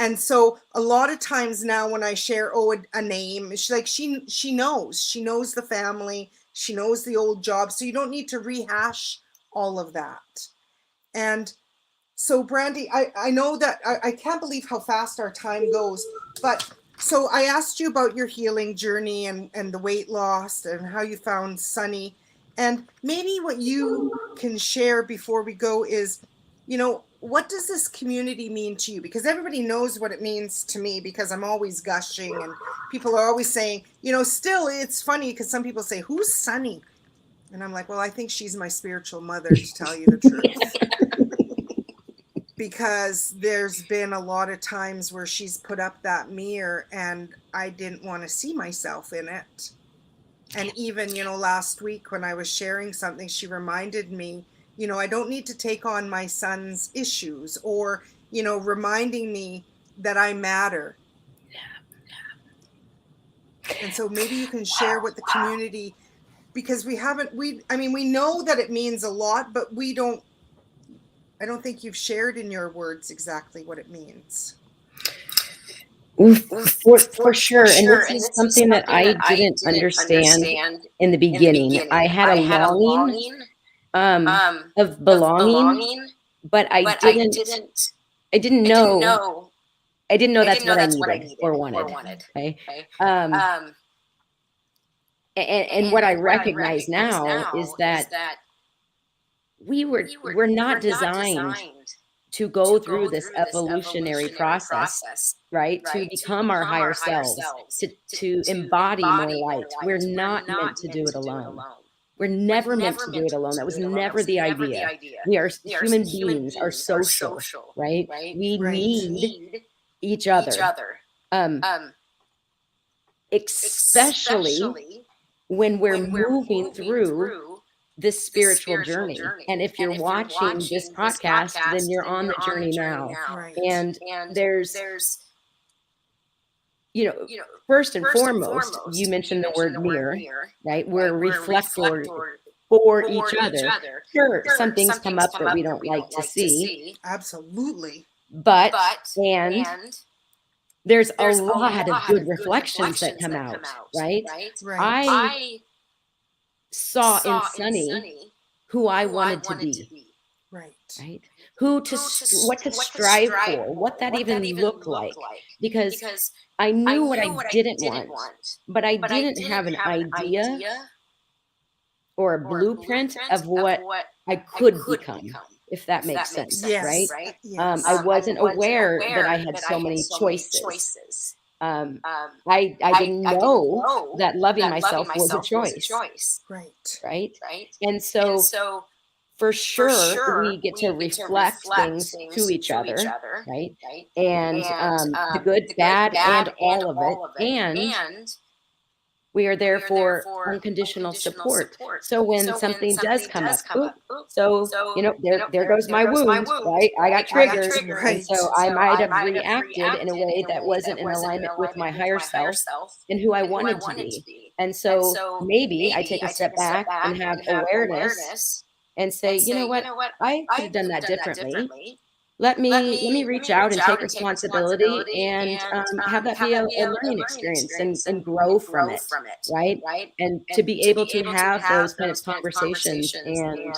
And so a lot of times now when I share a name, she knows the family, she knows the old job, so you don't need to rehash all of that. And so Brandi, I know that I can't believe how fast our time goes, but so I asked you about your healing journey and the weight loss and how you found Sunny. And maybe what you can share before we go is, what does this community mean to you? Because everybody knows what it means to me, because I'm always gushing, and people are always saying, still, it's funny because some people say, who's Sunny? And I'm like, well, I think she's my spiritual mother, to tell you the truth. because there's been a lot of times where she's put up that mirror and I didn't want to see myself in it. And even, last week when I was sharing something, she reminded me, I don't need to take on my son's issues, or, reminding me that I matter. And so maybe you can share with the community, because we know that it means a lot, but I don't think you've shared in your words exactly what it means. For sure. And this is something that I didn't understand in the beginning. I had a longing of belonging, but I didn't know. I didn't know that's what I needed or wanted. Okay. And what I recognize now is that we're not designed to go through this evolutionary process, right? To become our higher selves, to embody more light. We're not meant to do it alone. We're never meant to do it alone. That was never the idea. We are human beings, are social, right? We need each other. Especially when we're moving through this spiritual journey. And if you're watching this podcast, then you're on the journey now. Right. And there's, first and foremost, you mentioned the word mirror, right? We're a reflector for each other. Sure, some things come up that we don't like to see. Absolutely. But there's a lot of good reflections that come out, right? I saw in Sunny who I wanted to be, right? What to strive for, what that even looked like, because I knew what I didn't want, but I didn't have an idea or a blueprint of what I could become, if that makes sense, right? Yes. I wasn't aware that I had so many choices. I didn't know that loving myself was a choice. Right. And so for sure we get to reflect things to each other, right? And the good, bad, and all of it. And we are there for unconditional support. So when something does come up, there goes my wound, right? I got triggered. And so I might have reacted in a way that wasn't in alignment with my higher self and who I wanted to be. And so maybe I take a step back and have awareness and say, you know what? I could have done that differently. Let me reach out and take responsibility and have that be a learning experience and grow from it, right? And to be able to have those kind of conversations and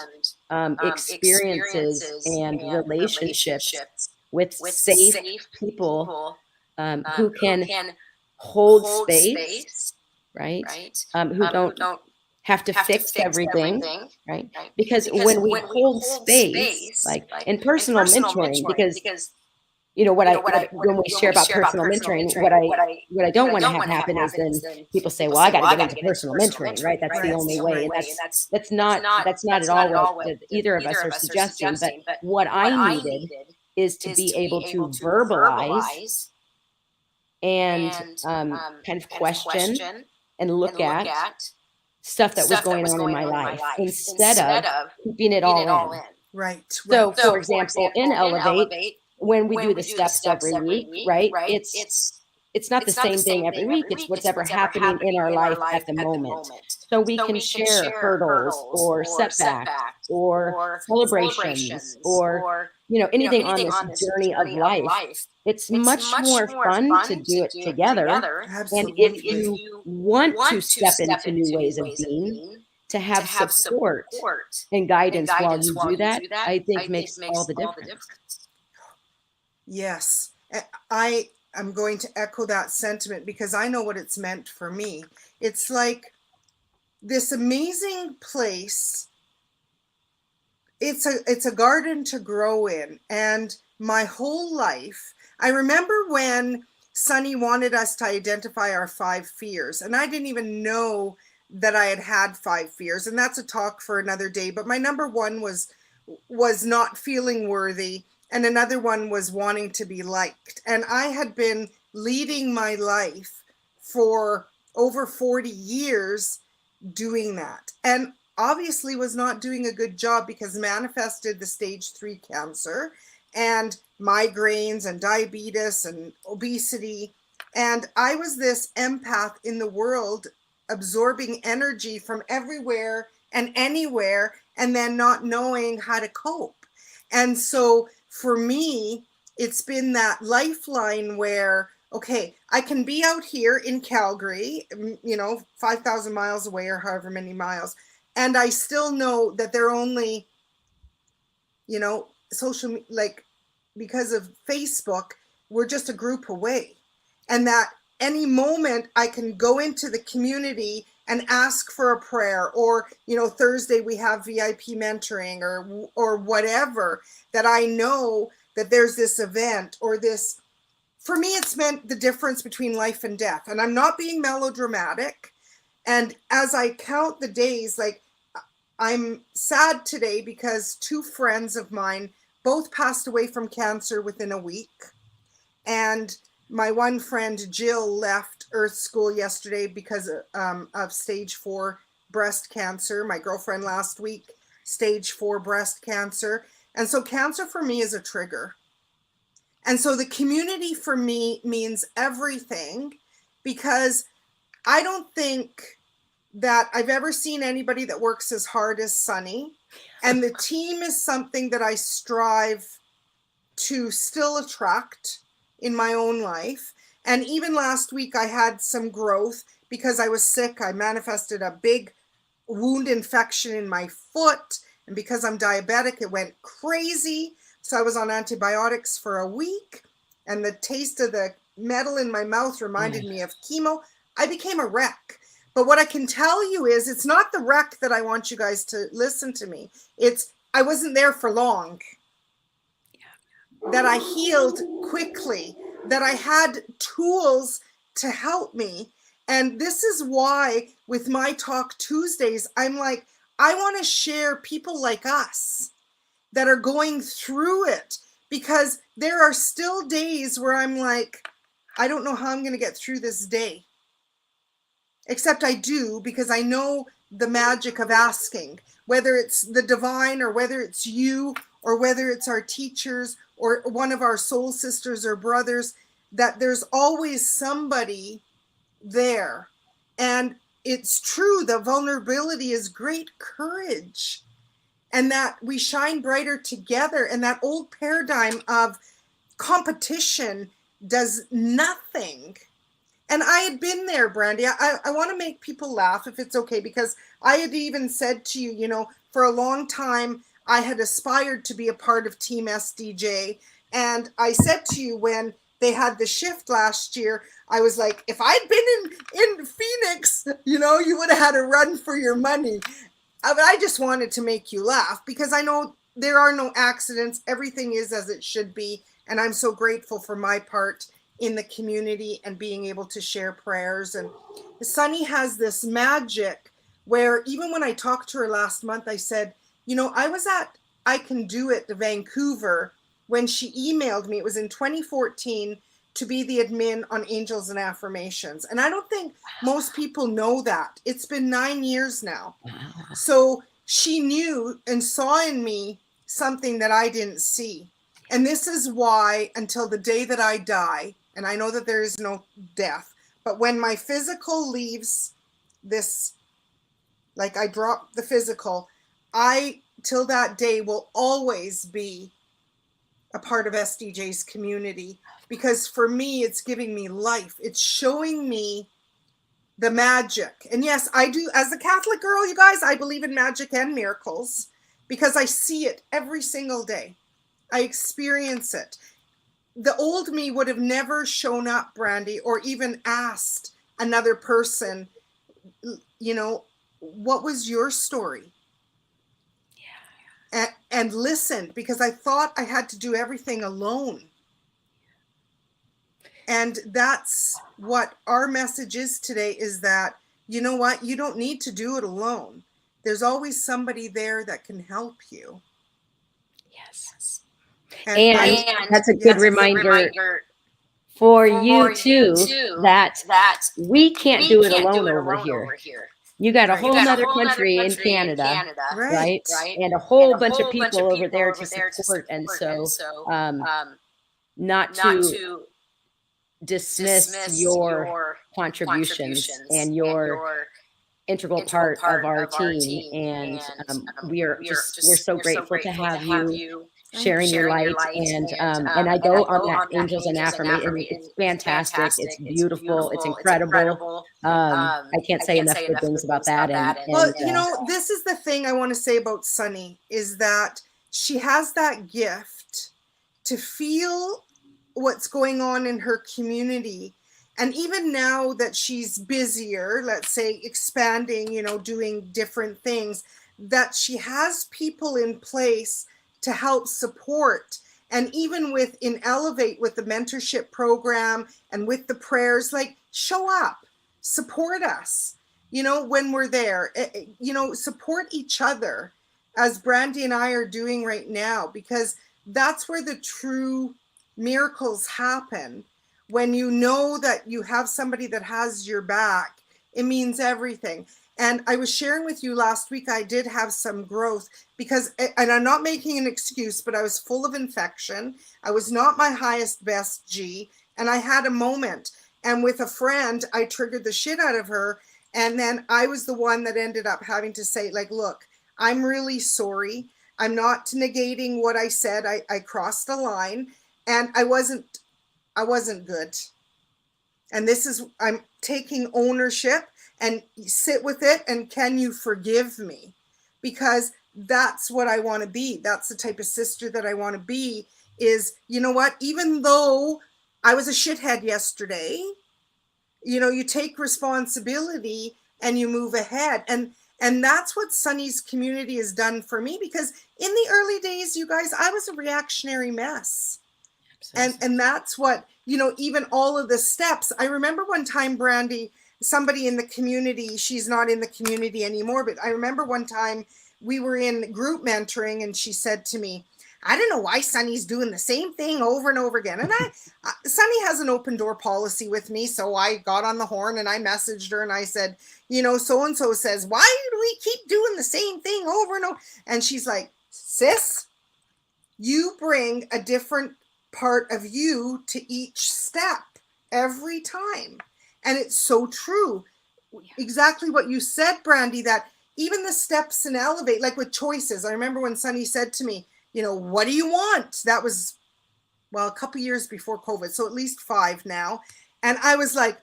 experiences and relationships with safe people who can hold space, right? Who don't have to fix everything, right? Because when we hold space, like in personal mentoring, because when we share about personal mentoring, what I don't want to have happen is then people say, well, I got to get into personal mentoring, right? That's the only way. And that's not at all what either of us are suggesting. But what I needed is to be able to verbalize and kind of question and look at stuff that was going on in my life instead of keeping it all in. Right. So, for example, in Elevate, when we do the steps every week, right? It's not the same thing every week. It's whatever happening in our life at the moment. So we can share hurdles or setbacks or celebrations or anything on this journey of life. It's much more fun to do it together. Absolutely. And if you want to step into new ways of being, to have support and guidance while you do that, I think makes all the difference. Yes. I am going to echo that sentiment because I know what it's meant for me. It's like this amazing place. It's a garden to grow in. And my whole life, I remember when Sunny wanted us to identify our 5 fears, and I didn't even know that I had 5 fears, and that's a talk for another day. But my number one was not feeling worthy, and another one was wanting to be liked. And I had been leading my life for over 40 years doing that. And obviously was not doing a good job because manifested the stage 3 cancer and migraines and diabetes and obesity. And I was this empath in the world, absorbing energy from everywhere and anywhere, and then not knowing how to cope. And so for me, it's been that lifeline where, okay, I can be out here in Calgary, 5,000 miles away or however many miles, and I still know that they're only, social, like, because of Facebook, we're just a group away. And that any moment I can go into the community and ask for a prayer, or, Thursday we have VIP mentoring or whatever, that I know that there's this event or this. For me, it's meant the difference between life and death. And I'm not being melodramatic. And as I count the days, like, I'm sad today because 2 friends of mine both passed away from cancer within a week. And my one friend, Jill, left Earth School yesterday because of stage 4 breast cancer. My girlfriend last week, stage 4 breast cancer. And so cancer for me is a trigger. And so the community for me means everything, because I don't think that I've ever seen anybody that works as hard as Sunny. And the team is something that I strive to still attract in my own life. And even last week I had some growth because I was sick. I manifested a big wound infection in my foot. And because I'm diabetic, it went crazy. So I was on antibiotics for a week, and the taste of the metal in my mouth reminded me of chemo. I became a wreck. But what I can tell you is it's not the wreck that I want you guys to listen to me. It's I wasn't there for long. That I healed quickly, that I had tools to help me. And this is why with my Talk Tuesdays, I'm like, I want to share people like us that are going through it, because there are still days where I'm like, I don't know how I'm going to get through this day. Except I do, because I know the magic of asking, whether it's the divine or whether it's you or whether it's our teachers or one of our soul sisters or brothers, that there's always somebody there. And it's true, the vulnerability is great courage, and that we shine brighter together. And that old paradigm of competition does nothing. And I had been there, Brandi. I want to make people laugh, if it's okay, because I had even said to you, for a long time, I had aspired to be a part of Team SDJ. And I said to you when they had the shift last year, I was like, if I'd been in Phoenix, you would have had a run for your money. But I just wanted to make you laugh, because I know there are no accidents. Everything is as it should be. And I'm so grateful for my part in the community and being able to share prayers. And Sunny has this magic where even when I talked to her last month, I said, I was at I Can Do It, Vancouver, when she emailed me. It was in 2014, to be the admin on Angels and Affirmations. And I don't think most people know that. It's been 9 years now. So she knew and saw in me something that I didn't see. And this is why, until the day that I die, and I know that there is no death, but when my physical leaves this, like I drop the physical, till that day, will always be a part of SDJ's community, because for me, it's giving me life. It's showing me the magic. And yes, I do, as a Catholic girl, you guys, I believe in magic and miracles, because I see it every single day. I experience it. The old me would have never shown up, Brandi, or even asked another person, what was your story? Yeah. And listened, because I thought I had to do everything alone. And that's what our message is today, is that, you know what? You don't need to do it alone. There's always somebody there that can help you. Yes. And that's a good yes, reminder for you too, that we can't do it alone over here. You got a right, whole nother country in Canada, right? And a whole bunch of people over there to support. And so, not to dismiss your contributions, and your integral part of our team. And we're so grateful to have you sharing your light. And I go on that angels and affirmation. It's fantastic. It's beautiful. It's incredible. I can't say enough good things about that. Well, you know, this is the thing I want to say about Sunny, is that she has that gift to feel what's going on in her community. And even now that she's busier, let's say expanding, you know, doing different things, that she has people in place to help support. And even in Elevate, with the mentorship program and with the prayers, like, show up, support us, you know, when we're there, you know, support each other, as Brandi and I are doing right now, because that's where the true miracles happen. When you know that you have somebody that has your back, it means everything. And I was sharing with you last week, I did have some growth because, and I'm not making an excuse, but I was full of infection. I was not my highest, best G. And I had a moment. And with a friend, I triggered the shit out of her. And then I was the one that ended up having to say, like, look, I'm really sorry. I'm not negating what I said. I crossed a line, and I wasn't good. And this is, I'm taking ownership, and sit with it. And can you forgive me? Because that's what I want to be. That's the type of sister that I want to be, is, you know what, even though I was a shithead yesterday, you know, you take responsibility and you move ahead. And that's what Sunny's community has done for me, because in the early days, you guys, I was a reactionary mess. And that's what, you know, even all of the steps. I remember one time, Brandi, somebody in the community, she's not in the community anymore, but I remember one time we were in group mentoring, and she said to me, I don't know why Sunny's doing the same thing over and over again. And Sunny has an open door policy with me. So I got on the horn and I messaged her and I said, you know, so-and-so says, why do we keep doing the same thing over and over? And she's like, sis, you bring a different part of you to each step every time. And it's so true. Exactly what you said, Brandi, that even the steps in Elevate, like with choices. I remember when Sunny said to me, you know, what do you want? That was, well, a couple years before COVID. So at least 5 now. And I was like,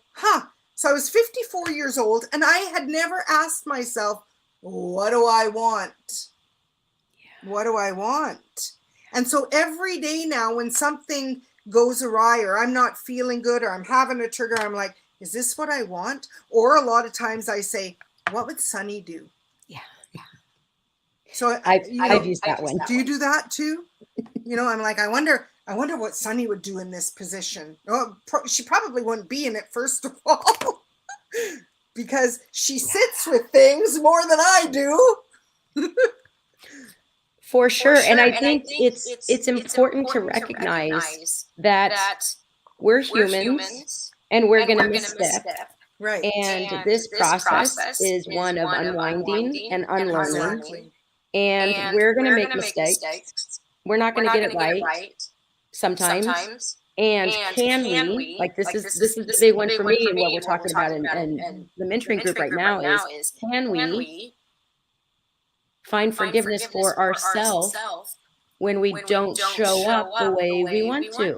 So I was 54 years old, and I had never asked myself, what do I want? What do I want? And so every day now, when something goes awry, or I'm not feeling good, or I'm having a trigger, I'm like, is this what I want? Or a lot of times I say, what would Sunny do? Yeah. So I've used that one. Do you do that too? You know, I'm like, I wonder what Sunny would do in this position. Oh, she probably wouldn't be in it, first of all, because she sits with things more than I do. For sure. And I think it's important to recognize that we're humans and we're going to misstep. Right. And this process is one of unwinding and unlearning. Exactly. And we're going to make mistakes. We're not going to get it right sometimes. And can we, like, this is the big one for me, and what we're talking about in the mentoring group right now is, can we find forgiveness for ourselves when we don't show up the way we want to?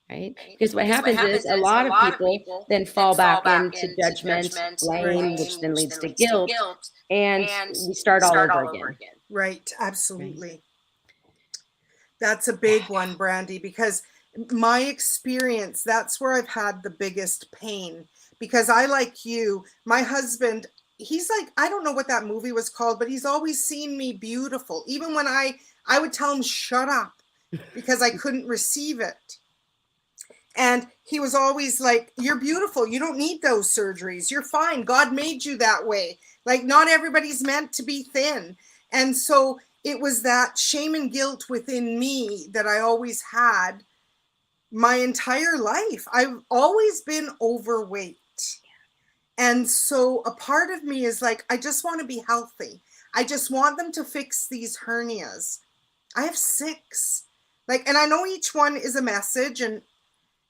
Right? Because what happens is a lot of people then fall back into judgment, blame, which then leads to guilt, and we start all over again. Right. Absolutely. Right. That's a big one, Brandi, because my experience, that's where I've had the biggest pain. Because I, like you, my husband, he's like, I don't know what that movie was called, but he's always seen me beautiful. Even when I would tell him, shut up, because I couldn't receive it. And he was always like, you're beautiful. You don't need those surgeries. You're fine. God made you that way. Like, not everybody's meant to be thin. And so it was that shame and guilt within me that I always had my entire life. I've always been overweight. And so a part of me is like, I just want to be healthy. I just want them to fix these hernias. I have 6. Like, and I know each one is a message, and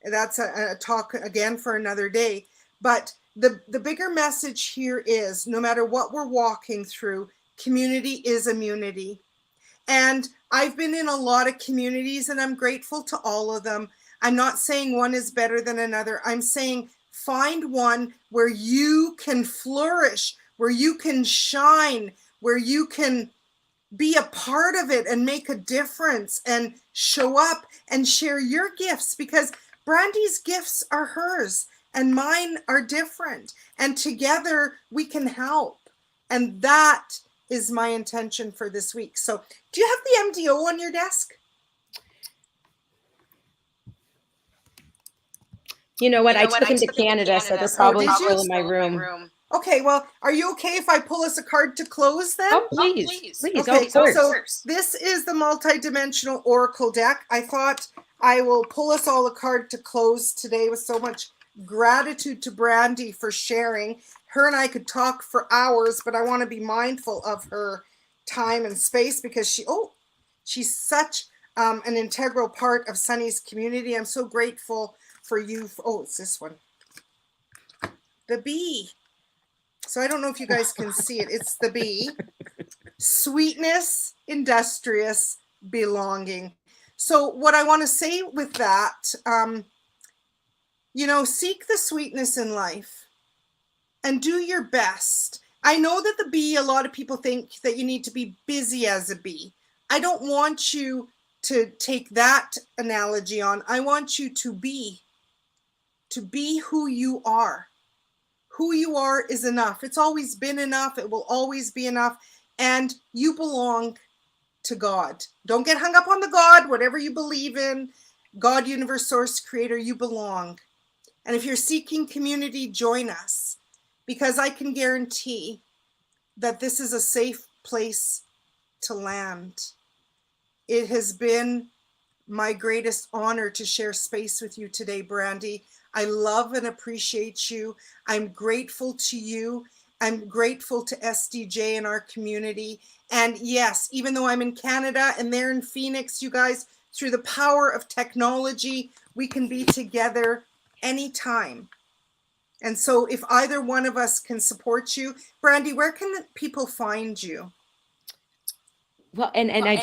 that's a talk again for another day. But the bigger message here is, no matter what we're walking through, community is immunity. And I've been in a lot of communities, and I'm grateful to all of them. I'm not saying one is better than another. I'm saying find one where you can flourish, where you can shine, where you can be a part of it and make a difference and show up and share your gifts, because Brandi's gifts are hers and mine are different. And together we can help. And that is my intention for this week. So do you have the MDO on your desk? You know what? I took them to Canada, so they're probably still in my room. Okay, well, are you okay if I pull us a card to close then? Oh, please. Please, Okay, of course. so this is the multidimensional oracle deck. I thought I will pull us all a card to close today with so much gratitude to Brandi for sharing. Her and I could talk for hours, but I want to be mindful of her time and space, because she's such an integral part of Sunny's community. I'm so grateful for you. Oh, it's this one. The bee. So I don't know if you guys can see it. It's the bee. Sweetness, industrious, belonging. So what I want to say with that, seek the sweetness in life and do your best. I know that the bee, a lot of people think that you need to be busy as a bee. I don't want you to take that analogy on. I want you to be who you are. Who you are is enough. It's always been enough. It will always be enough. And you belong to God. Don't get hung up on the God, whatever you believe in, God, universe, source, creator, you belong. And if you're seeking community, join us, because I can guarantee that this is a safe place to land. It has been my greatest honor to share space with you today, Brandi. I love and appreciate you. I'm grateful to you. I'm grateful to SDJ and our community. And yes, even though I'm in Canada and they're in Phoenix, you guys, through the power of technology, we can be together anytime. And so if either one of us can support you, Brandi, where can people find you? Well, and I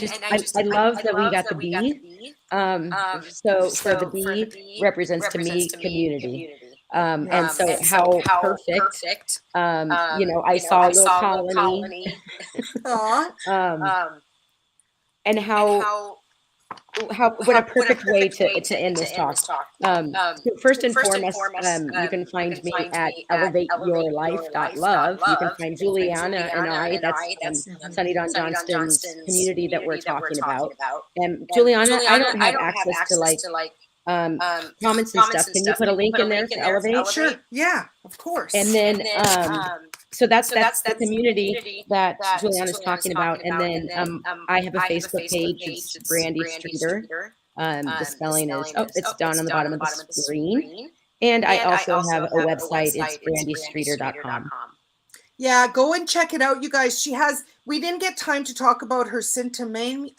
love that we got the bee. So the bee represents to me community. And so how perfect, I saw a little colony. And how what a perfect way to end this talk. First and foremost, you can find me at elevateyourlife.love. You can find Giuliana and I, that's Sunny Dawn Johnston's community that we're talking about. And Giuliana, I don't have access to comments and stuff. Can you put a link in there to Elevate? Sure. Yeah, of course. And then, so that's the community that Giuliana's talking about. And then I have a Facebook page. It's Brandi Strieter. The spelling is, it's down on the bottom of the screen. And I also have a website. It's brandistreeter.com. Yeah, go and check it out, you guys. We didn't get time to talk about her Sintamani.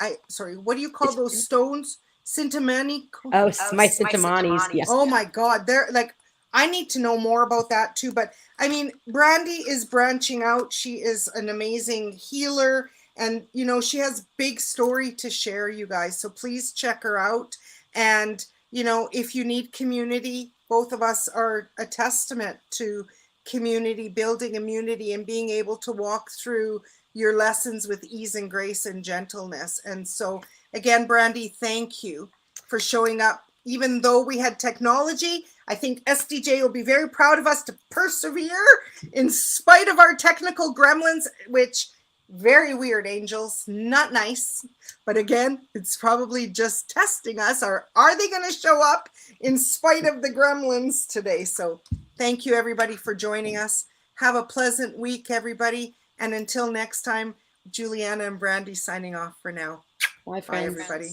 What do you call those stones? Sintamani? Oh, my Sintamanis, yes. Oh my God. They're like, I need to know more about that too. But I mean, Brandi is branching out. She is an amazing healer, and she has big story to share, you guys. So please check her out. And if you need community, both of us are a testament to community, building immunity, and being able to walk through your lessons with ease and grace and gentleness. And so again, Brandi, thank you for showing up. Even though we had technology, I think SDJ will be very proud of us to persevere in spite of our technical gremlins, which very weird, angels, not nice. But again, it's probably just testing us. Or are they going to show up in spite of the gremlins today? So thank you, everybody, for joining us. Have a pleasant week, everybody. And until next time, Giuliana and Brandi signing off for now. Bye, Bye, friends. everybody.